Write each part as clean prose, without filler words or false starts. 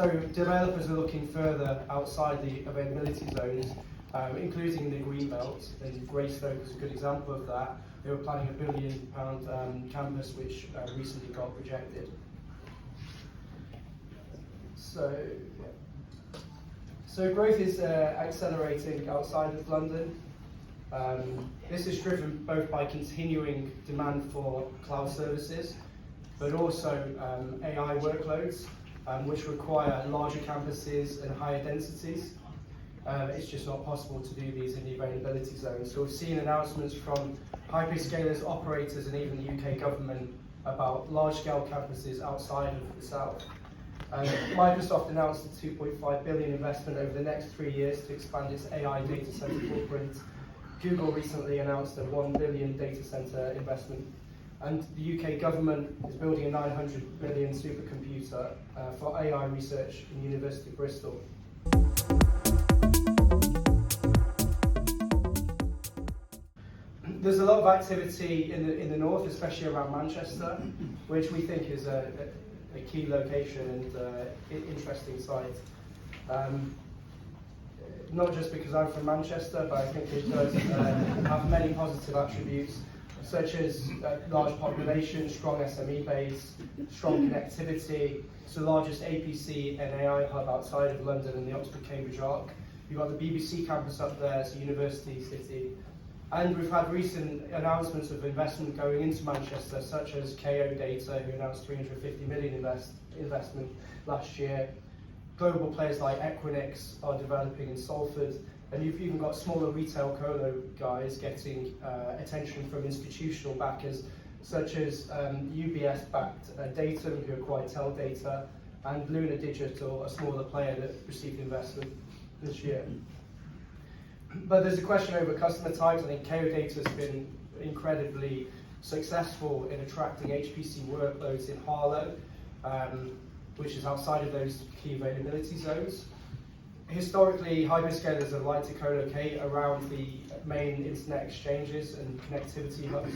So developers are looking further outside the availability zones, including the Greenbelt, and Greystoke is a good example of that. They were planning a £1 billion campus which recently got rejected. So growth is accelerating outside of London. This is driven both by continuing demand for cloud services, but also AI workloads, which require larger campuses and higher densities. It's just not possible to do these in the availability zone. So we've seen announcements from hyperscalers, operators, and even the UK government about large-scale campuses outside of the south. Microsoft announced a $2.5 billion investment over the next 3 years to expand its AI data center footprint. Google recently announced a $1 billion data center investment. And the UK government is building a 900 billion supercomputer for AI research in the University of Bristol. There's a lot of activity in the north, especially around Manchester, which we think is a key location and interesting site. Not just because I'm from Manchester, but I think it does have many positive attributes, such as large population, strong SME base, strong connectivity. It's the largest APC and AI hub outside of London and the Oxford-Cambridge Arc. You've got the BBC campus up there, it's a university city. And we've had recent announcements of investment going into Manchester, such as KO Data, who announced $350 million investment last year. Global players like Equinix are developing in Salford, and you've even got smaller retail colo guys getting attention from institutional backers, such as UBS-backed Datum, who acquired Tel Data, and Luna Digital, a smaller player that received investment this year. But there's a question over customer types. I think KO Data has been incredibly successful in attracting HPC workloads in Harlow, which is outside of those key availability zones. Historically, hyperscalers have liked to co-locate around the main internet exchanges and connectivity hubs.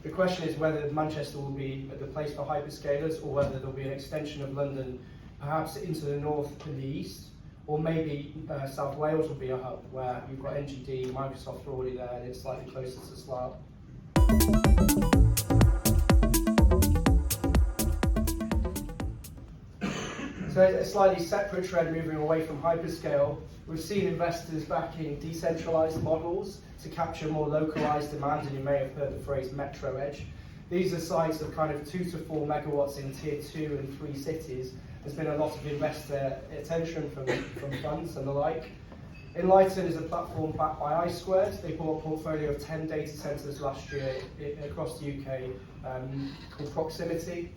The question is whether Manchester will be the place for hyperscalers, or whether there'll be an extension of London, perhaps into the north and the east, or maybe South Wales will be a hub where you've got NGD, Microsoft are already there, and it's slightly closer to Slough. So a slightly separate trend moving away from hyperscale. We've seen investors backing decentralized models to capture more localized demand, and you may have heard the phrase metro edge. These are sites of kind of 2 to 4 megawatts in tier 2 and 3 cities. There's been a lot of investor attention from funds and the like. Enlighten is a platform backed by I2. They bought a portfolio of 10 data centers last year across the UK in proximity.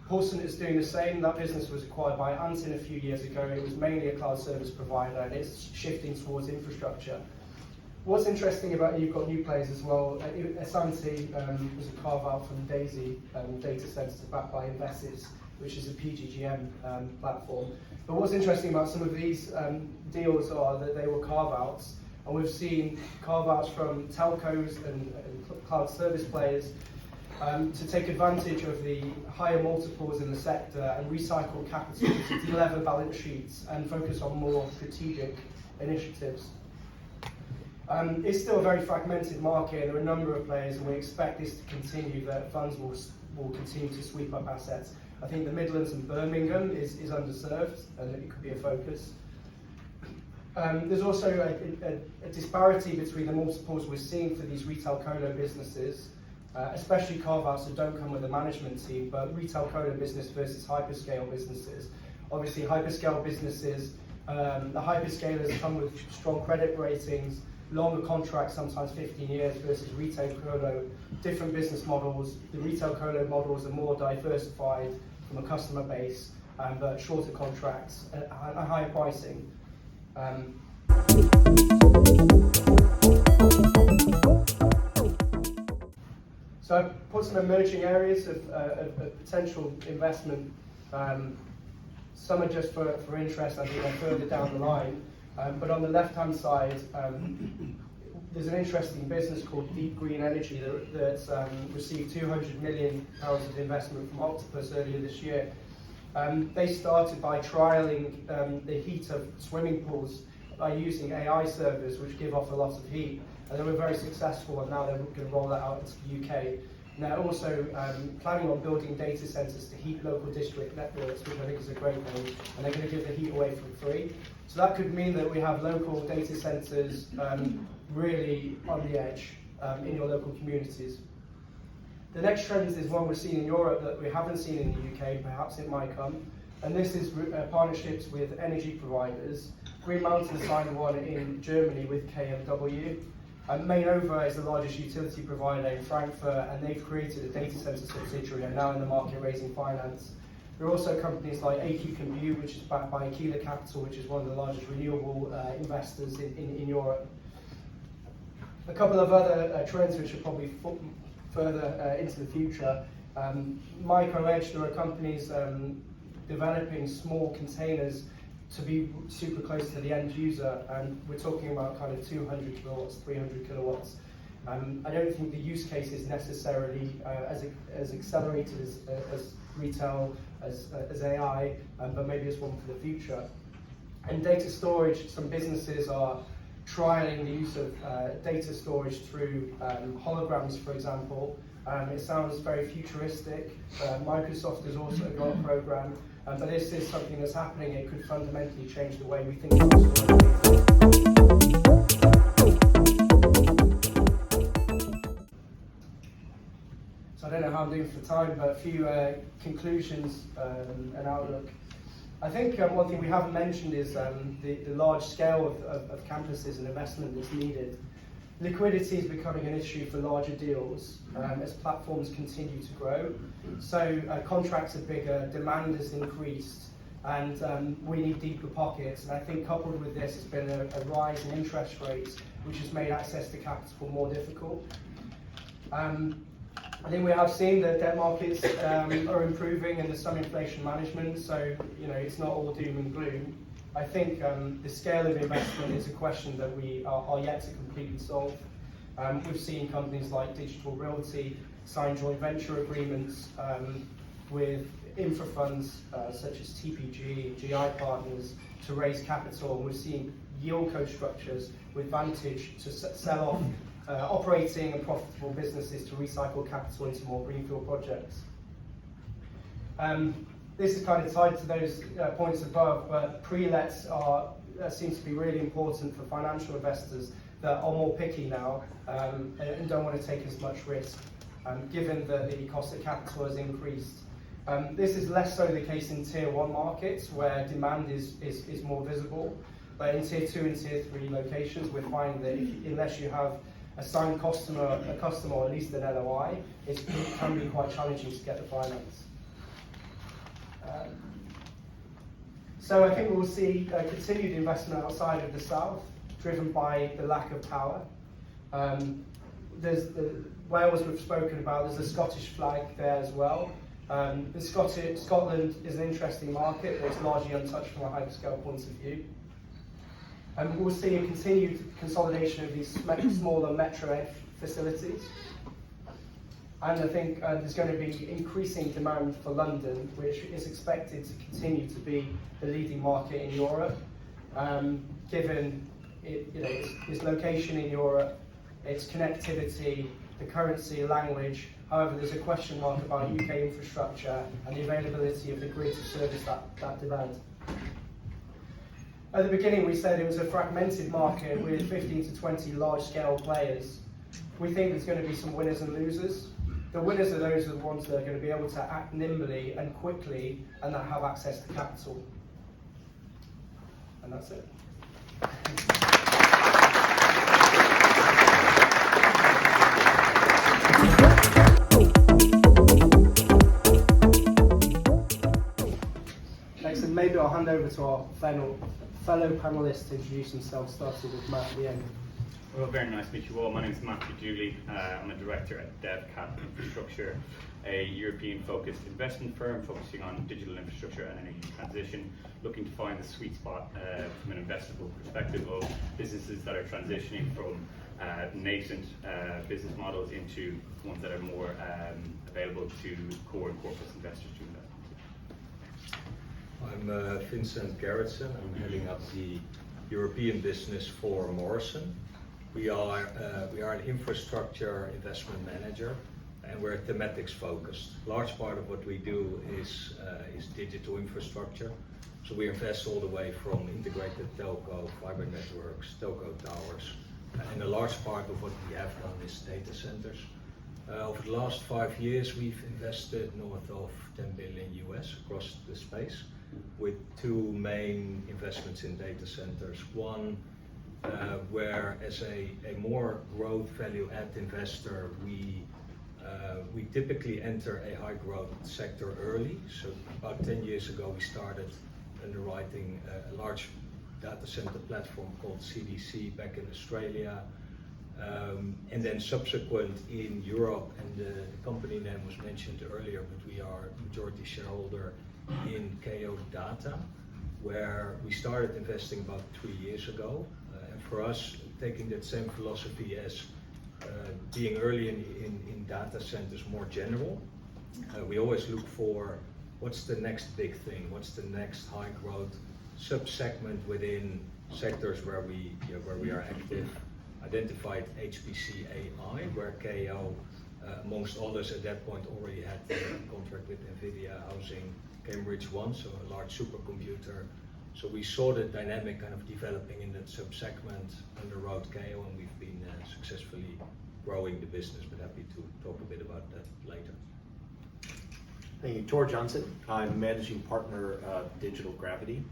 Paulson is doing the same. That business was acquired by Antin a few years ago. It was mainly a cloud service provider, and it's shifting towards infrastructure. What's interesting about it, you've got new players as well. Asante was a carve-out from Daisy data centers backed by Invesis, which is a PGGM platform. But what's interesting about some of these deals are that they were carve-outs, and we've seen carve-outs from telcos and cloud service players to take advantage of the higher multiples in the sector and recycle capital to delever balance sheets and focus on more strategic initiatives. It's still a very fragmented market, and there are a number of players, and we expect this to continue, that funds will continue to sweep up assets. I think the Midlands and Birmingham is underserved, and it could be a focus. There's also a disparity between the multiples we're seeing for these retail colo businesses, especially carve-outs that don't come with a management team, but retail colo business versus hyperscale businesses. Obviously, hyperscale businesses, the hyperscalers come with strong credit ratings, longer contracts, sometimes 15 years, versus retail colo, different business models. The retail colo models are more diversified from a customer base, but shorter contracts and higher pricing. So I've put some emerging areas of potential investment. Some are just for interest, I think they're further down the line. But on the left-hand side, there's an interesting business called Deep Green Energy that's received £200 million of investment from Octopus earlier this year. They started by trialling the heat of swimming pools by using AI servers, which give off a lot of heat. And they were very successful, and now they're going to roll that out into the UK. And they're also planning on building data centres to heat local district networks, which I think is a great thing, and they're going to give the heat away for free. So that could mean that we have local data centres really on the edge in your local communities. The next trend is one we're seeing in Europe that we haven't seen in the UK, perhaps it might come, and this is partnerships with energy providers. Green Mountain signed one in Germany with KMW. Mainova is the largest utility provider in Frankfurt, and they've created a data center subsidiary and now in the market raising finance. There are also companies like AQ Compute, which is backed by Aquila Capital, which is one of the largest renewable investors in Europe. A couple of other trends which are probably further into the future. Micro Edge, there are companies developing small containers to be super close to the end user, and we're talking about kind of 200 kilowatts, 300 kilowatts. I don't think the use case is necessarily as accelerated as retail, as AI, but maybe it's one for the future. And data storage, some businesses are trialing the use of data storage through holograms, for example. It sounds very futuristic. Microsoft has also got a program, but this is something that's happening. It could fundamentally change the way we think about storage. So I don't know how I'm doing for time, but a few conclusions and outlook. I think one thing we haven't mentioned is the large scale of campuses and investment that's needed. Liquidity is becoming an issue for larger deals as platforms continue to grow. So contracts are bigger, demand has increased, and we need deeper pockets. And I think coupled with this has been a rise in interest rates, which has made access to capital more difficult. I think we have seen that debt markets are improving and there's some inflation management, so it's not all doom and gloom. I think the scale of investment is a question that we are yet to completely solve. We've seen companies like Digital Realty sign joint venture agreements with infra funds such as TPG, GI Partners to raise capital, and we've seen yield co-structures with Vantage to sell off operating and profitable businesses to recycle capital into more greenfield projects. This is kind of tied to those points above, but pre-lets seem to be really important for financial investors that are more picky now and don't want to take as much risk, given that the cost of capital has increased. This is less so the case in Tier 1 markets, where demand is more visible, but in Tier 2 and Tier 3 locations, we're finding that unless you have a signed customer, or at least an LOI, it can be quite challenging to get the finance. So I think we'll see continued investment outside of the south, driven by the lack of power. There's Wales we've spoken about, there's a Scottish flag there as well. Scotland is an interesting market, but it's largely untouched from a hyperscale point of view. And we'll see a continued consolidation of these smaller metro edge facilities. And I think there's going to be increasing demand for London, which is expected to continue to be the leading market in Europe, given its location in Europe, its connectivity, the currency, language. However, there's a question mark about UK infrastructure and the availability of the grid to service that demand. At the beginning, we said it was a fragmented market with 15 to 20 large-scale players. We think there's going to be some winners and losers. The winners are the ones that are going to be able to act nimbly and quickly and that have access to capital. And that's it. Next, and maybe I'll hand over to our fellow panelists to introduce themselves, starting with Matt at the end. Well, very nice to meet you all. My name is Matthew Dooley. I'm a director at DevCap Infrastructure, a European-focused investment firm focusing on digital infrastructure and energy transition, looking to find the sweet spot from an investable perspective of businesses that are transitioning from nascent business models into ones that are more available to core and corporate investors to invest into. I'm Vincent Gerritsen. I'm heading up the European business for Morrison. We are an infrastructure investment manager, and we're thematics focused. Large part of what we do is digital infrastructure. So we invest all the way from integrated telco, fiber networks, telco towers, and a large part of what we have done is data centers. Over the last 5 years, we've invested north of 10 billion US across the space, with two main investments in data centers. One, where as a more growth value add investor, we typically enter a high growth sector early. So about 10 years ago, we started underwriting a large data center platform called CDC back in Australia. And then subsequent in Europe, and the company name was mentioned earlier, but we are majority shareholder in KO Data, where we started investing about 3 years ago. And for us, taking that same philosophy as being early in data centers more general, we always look for what's the next big thing, what's the next high growth sub-segment within sectors where we are active. Identified HPC AI, where KO, amongst others at that point, already had a contract with NVIDIA housing Cambridge One, so a large supercomputer. So we saw the dynamic kind of developing in that sub-segment, underwrote KO, and we've been successfully growing the business, but happy to talk a bit about that later. Thank you. Tor Johnson. I'm managing partner of Digital Gravity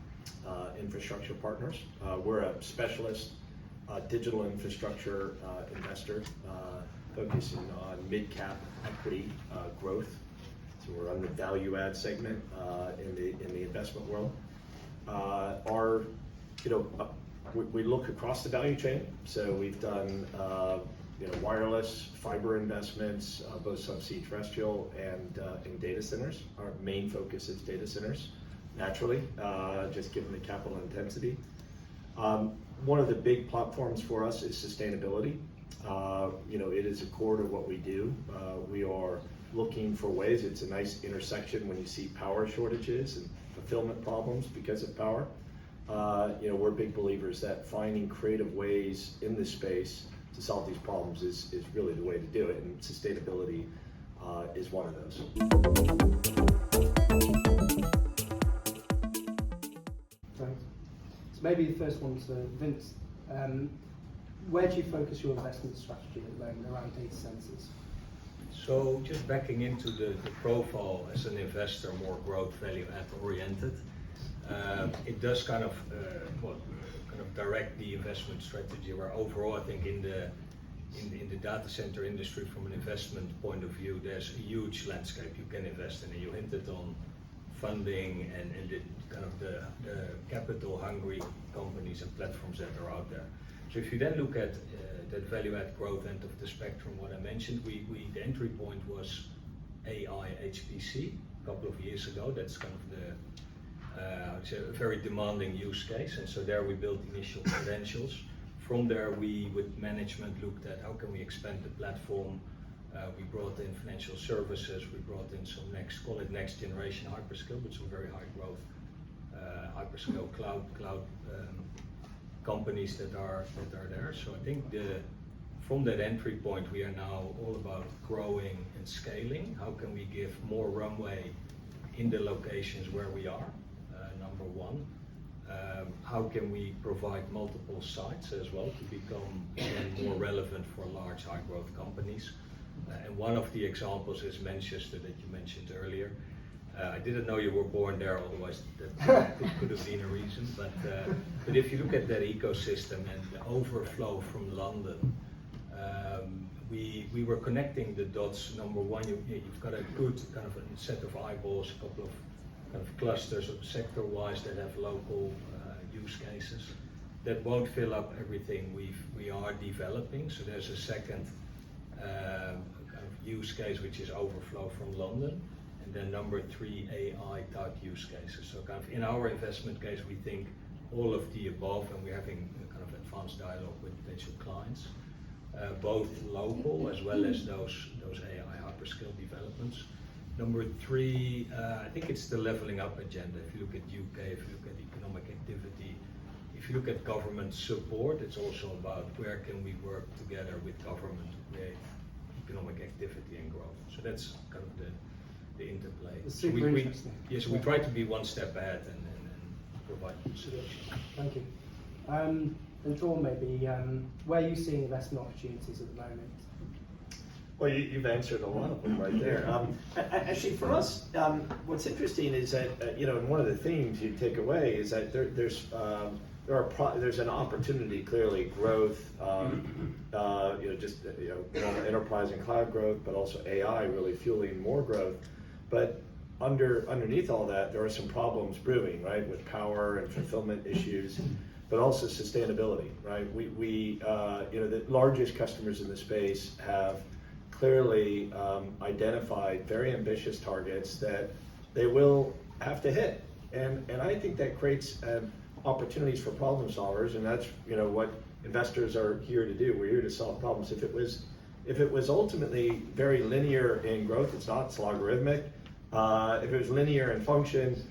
Infrastructure Partners. We're a specialist digital infrastructure investor focusing on mid-cap equity growth. So we're on the value add segment in the investment world. We look across the value chain. So we've done wireless, fiber investments, both subsea terrestrial and in data centers. Our main focus is data centers, naturally, just given the capital intensity. One of the big platforms for us is sustainability. It is a core to what we do. We are looking for ways. It's a nice intersection when you see power shortages and fulfillment problems because of power. We're big believers that finding creative ways in this space to solve these problems is really the way to do it, and sustainability is one of those. Thanks. So maybe the first one to Vince. Where do you focus your investment strategy at the moment around data centers? So just backing into the profile as an investor, more growth value add oriented, it does kind of direct the investment strategy, where overall I think in the data center industry from an investment point of view, there's a huge landscape you can invest in, and you hinted on funding and the capital hungry companies and platforms that are out there. So if you then look at that value add growth end of the spectrum, what I mentioned, the entry point was AI HPC a couple of years ago. That's kind of a very demanding use case, and so there we built initial credentials. From there, we with management looked at how can we expand the platform. We brought in financial services, we brought in some next generation hyperscale, but some very high growth hyperscale cloud companies that are there. So I think from that entry point, we are now all about growing and scaling. How can we give more runway in the locations where we are? Number one. How can we provide multiple sites as well to become more relevant for large high growth companies? And one of the examples is Manchester that you mentioned earlier. I didn't know you were born there, otherwise that could have been a reason. But if you look at that ecosystem and the overflow from London, we were connecting the dots. Number one, you've got a good kind of a set of eyeballs, a couple of kind of clusters sector-wise that have local use cases. That won't fill up everything we are developing. So there's a second kind of use case, which is overflow from London. And then number three, AI type use cases. So kind of in our investment case, we think all of the above, and we're having a kind of advanced dialogue with potential clients, both local as well as those AI hyperscale developments. Number three, I think it's the leveling up agenda. If you look at UK, if you look at economic activity, if you look at government support, it's also about where can we work together with government to create economic activity and growth. So that's kind of the interplay. It's So super interesting. Yes, we try to be one step ahead and provide solutions. Thank you. And Dawn, maybe, where are you seeing investment opportunities at the moment? Well, you've answered a lot of them right there. Actually, for us, what's interesting is that and one of the themes you take away is that there's an opportunity, clearly, growth, normal enterprise and cloud growth, but also AI really fueling more growth. But underneath all that, there are some problems brewing, right, with power and fulfillment issues, but also sustainability, right? We the largest customers in the space have clearly identified very ambitious targets that they will have to hit, and I think that creates opportunities for problem solvers, and that's what investors are here to do. We're here to solve problems. If it was ultimately very linear in growth, it's not. It's logarithmic. If it was linear in function,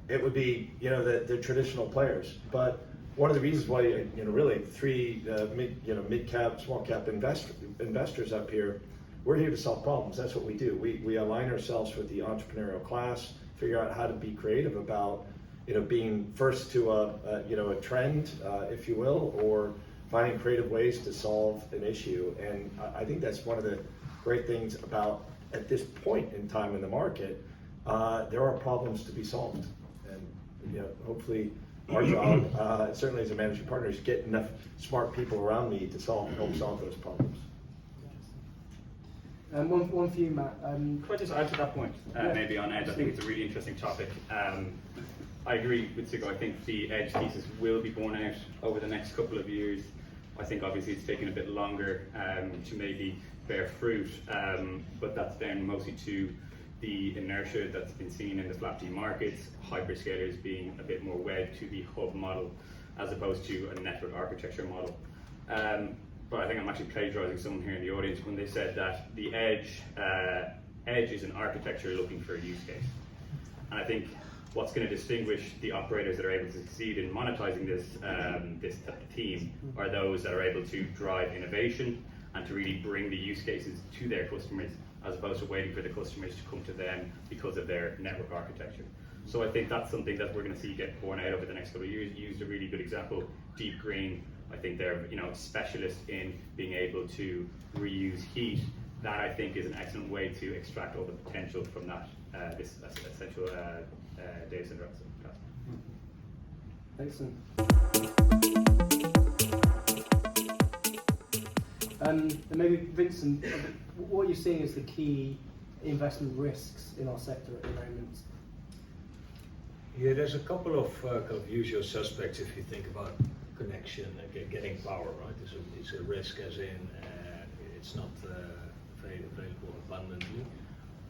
it would be the traditional players. But one of the reasons why really three mid cap, small cap investors up here, we're here to solve problems. That's what we do. We align ourselves with the entrepreneurial class, figure out how to be creative about being first to a trend, if you will, or finding creative ways to solve an issue. And I think that's one of the great things about at this point in time in the market. There are problems to be solved, and hopefully our job, certainly as a managing partner, is get enough smart people around me to help solve those problems. One for you, Matt. Could I just add to that point, maybe on Edge? I think it's a really interesting topic. I agree with Sigo. I think the Edge thesis will be borne out over the next couple of years. I think obviously it's taken a bit longer to maybe bear fruit, but that's down mostly to the inertia that's been seen in the flat markets, hyperscalers being a bit more wed to the hub model as opposed to a network architecture model. But I think I'm actually plagiarizing someone here in the audience when they said that the edge is an architecture looking for a use case. And I think what's going to distinguish the operators that are able to succeed in monetizing this theme are those that are able to drive innovation and to really bring the use cases to their customers, as opposed to waiting for the customers to come to them because of their network architecture. So I think that's something that we're going to see get borne out over the next couple of years. You used a really good example, Deep Green. I think they're specialists in being able to reuse heat. That I think is an excellent way to extract all the potential from that this essential data center. Excellent. And maybe Vincent, what you're seeing is the key investment risks in our sector at the moment. Yeah, there's a couple of kind of usual suspects if you think about connection and getting power, right? It's a risk, as in it's not available abundantly.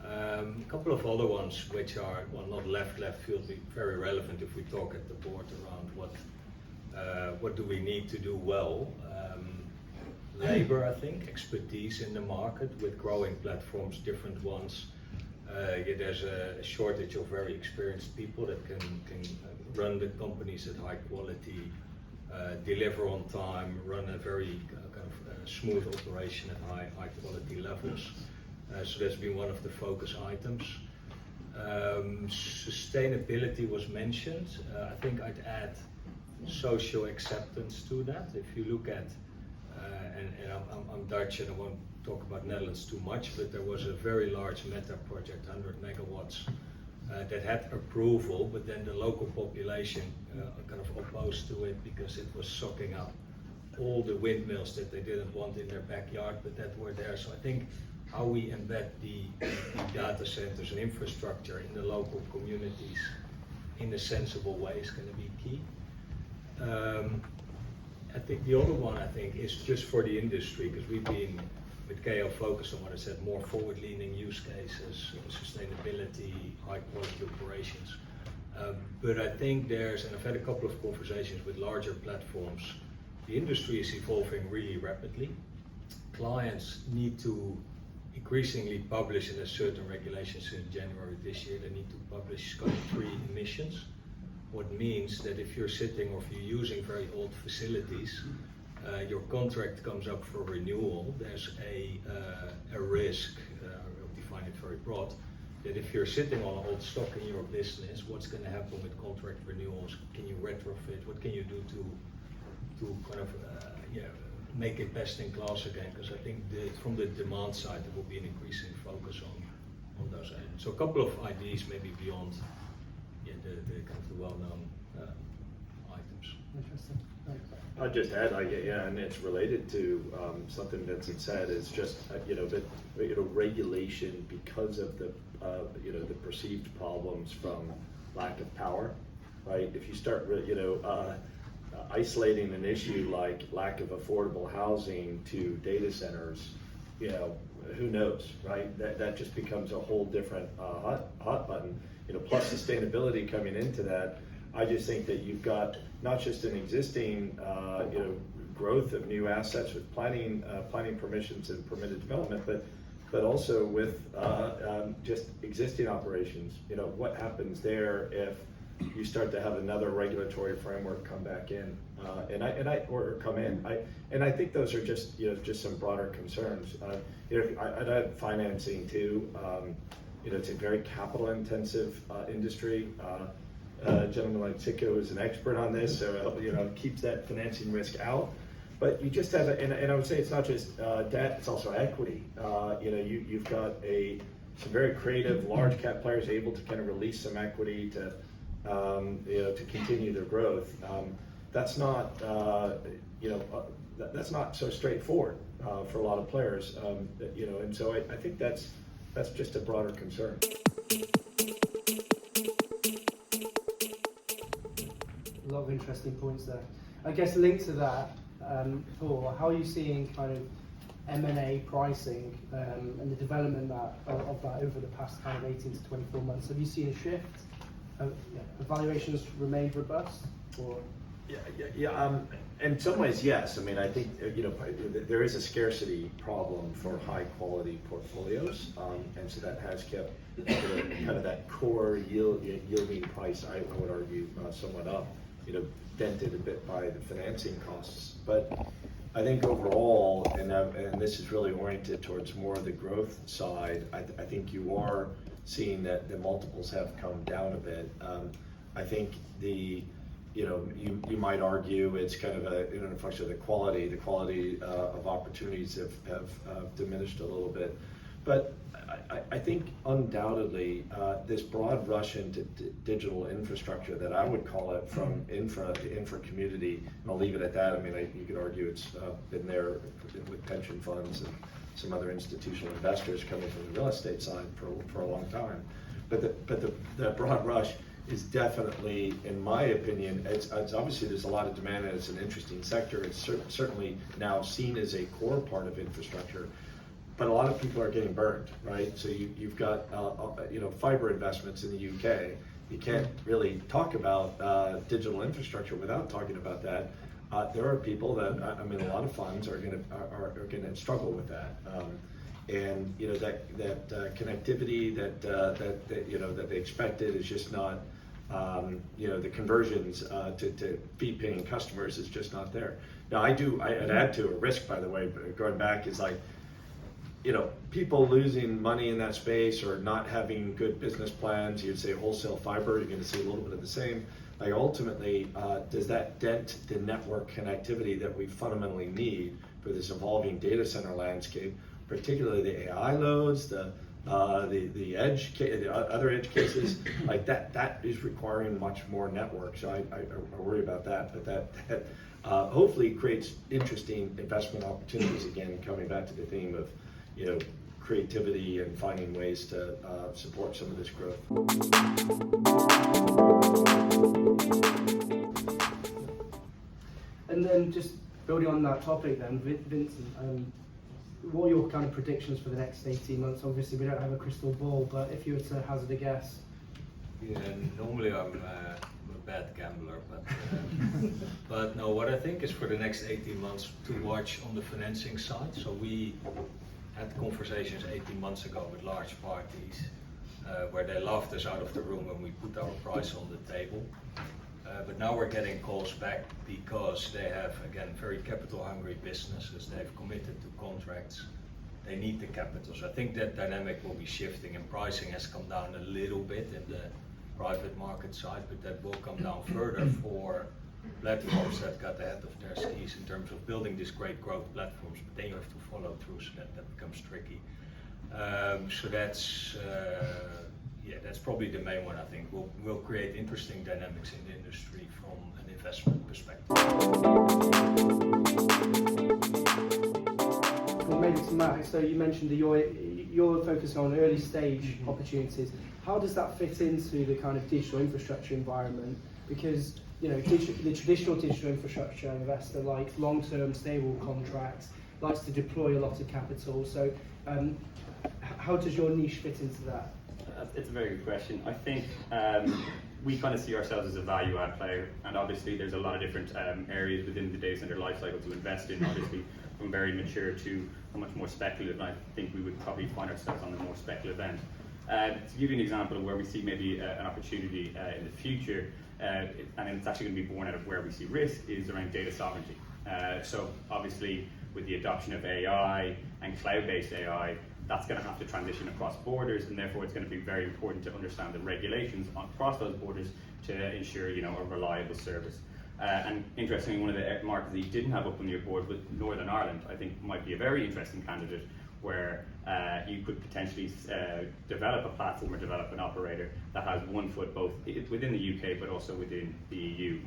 A couple of other ones which are, well, not left field, be very relevant if we talk at the board around what do we need to do well. Labor, I think, expertise in the market with growing platforms, different ones. There's a shortage of very experienced people that can run the companies at high quality, deliver on time, run a very smooth operation at high quality levels. So that's been one of the focus items. Sustainability was mentioned. I think I'd add social acceptance to that. If you look at, and I'm Dutch and I won't talk about Netherlands too much, but there was a very large Meta project, 100 megawatts, that had approval, but then the local population kind of opposed to it because it was sucking up all the windmills that they didn't want in their backyard, but that were there. So I think how we embed the data centers and infrastructure in the local communities in a sensible way is going to be key. I think the other one is just for the industry, because we've been with KO focused on what I said, more forward-leaning use cases, sustainability, high-quality operations. But I think and I've had a couple of conversations with larger platforms, the industry is evolving really rapidly. Clients need to increasingly publish in a certain regulations in January this year. They need to publish Scope 3 emissions. What means that if you're sitting or if you're using very old facilities, your contract comes up for renewal. There's a risk, we'll define it very broad, that if you're sitting on old stock in your business, what's going to happen with contract renewals? Can you retrofit? What can you do to kind of make it best in class again? Because I think from the demand side, there will be an increasing focus on those items. So a couple of ideas maybe beyond the kind of the well-known items. Interesting. Thanks. I'll just add, and it's related to something Vincent said. Is just regulation because of the the perceived problems from lack of power, right? If you start isolating an issue like lack of affordable housing to data centers, who knows, right? That just becomes a whole different hot button. Plus sustainability coming into that. I just think that you've got not just an existing growth of new assets with planning permissions and permitted development, but also with just existing operations. What happens there if you start to have another regulatory framework come back in, or come in? I think those are just some broader concerns. I'd add financing too. It's a very capital intensive industry. A gentleman like Chico is an expert on this, so keeps that financing risk out. But you just have, and I would say it's not just debt; it's also equity. You've got some very creative large cap players able to kind of release some equity to continue their growth. That's not that's not so straightforward for a lot of players. And so I think that's just a broader concern. A lot of interesting points there. I guess linked to that, Paul, how are you seeing kind of M&A pricing and the development of that over the past kind of 18 to 24 months? Have you seen a shift? Have valuations remained robust? Or? Yeah. In some ways, yes. I mean, I think there is a scarcity problem for high quality portfolios, and so that has kept kind of that core yielding price, I would argue, somewhat up. Dented a bit by the financing costs, but I think overall, and this is really oriented towards more of the growth side. I think you are seeing that the multiples have come down a bit. I think you might argue it's kind of a function of the quality of opportunities have diminished a little bit, but I think undoubtedly this broad rush into digital infrastructure that I would call it from the infra community, and I'll leave it at that. I mean, you could argue it's been there with pension funds and some other institutional investors coming from the real estate side for a long time, but the broad rush is definitely, in my opinion, it's obviously there's a lot of demand and it's an interesting sector. It's certainly now seen as a core part of infrastructure. But a lot of people are getting burned, right? So you've got fiber investments in the UK. You can't really talk about digital infrastructure without talking about that. There are people that a lot of funds are going to struggle with that, and that connectivity that they expected is just not. The conversions to fee-paying customers is just not there. Now I'd add to a risk, by the way, going back is like. People losing money in that space or not having good business plans. You'd say wholesale fiber, you're going to see a little bit of the same. Like ultimately, does that dent the network connectivity that we fundamentally need for this evolving data center landscape, particularly the AI loads, the edge, the other edge cases, like that is requiring much more network. So I worry about that, but that hopefully creates interesting investment opportunities. Again, coming back to the theme of creativity and finding ways to support some of this growth. And then just building on that topic then, Vincent, what are your kind of predictions for the next 18 months? Obviously we don't have a crystal ball, but if you were to hazard a guess. Yeah, normally I'm a bad gambler, but no, what I think is for the next 18 months to watch on the financing side. So we had conversations 18 months ago with large parties where they laughed us out of the room when we put our price on the table. But now we're getting calls back because they have, again, very capital hungry businesses. They've committed to contracts. They need the capital. So I think that dynamic will be shifting, and pricing has come down a little bit in the private market side, but that will come down further for platforms that got ahead of their skis in terms of building these great growth platforms, but then you have to follow through, so that becomes tricky. So that's probably the main one. I think will create interesting dynamics in the industry from an investment perspective. Well, maybe to Matt, so you mentioned that you're focusing on early stage opportunities. How does that fit into the kind of digital infrastructure environment? Because the traditional digital infrastructure investor likes long-term stable contracts, likes to deploy a lot of capital. So how does your niche fit into that? It's a very good question. I think we kind of see ourselves as a value add player, and obviously there's a lot of different areas within the data center lifecycle to invest in, obviously from very mature to a much more speculative, and I think we would probably find ourselves on the more speculative end. To give you an example of where we see maybe an opportunity in the future, and it's actually going to be born out of where we see risk, is around data sovereignty. So obviously with the adoption of AI and cloud-based AI, that's going to have to transition across borders, and therefore it's going to be very important to understand the regulations across those borders to ensure a reliable service. And interestingly, one of the markets that you didn't have up on your board with Northern Ireland, I think might be a very interesting candidate where you could potentially develop a platform or develop an operator that has one foot both within the UK but also within the EU,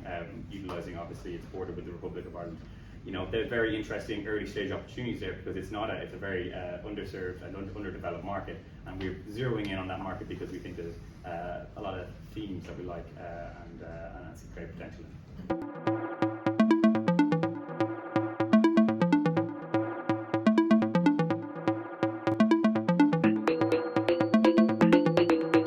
utilising obviously its border with the Republic of Ireland. They're very interesting early stage opportunities there because it's a very underserved and underdeveloped market, and we're zeroing in on that market because we think there's a lot of themes that we like and I see great potential in.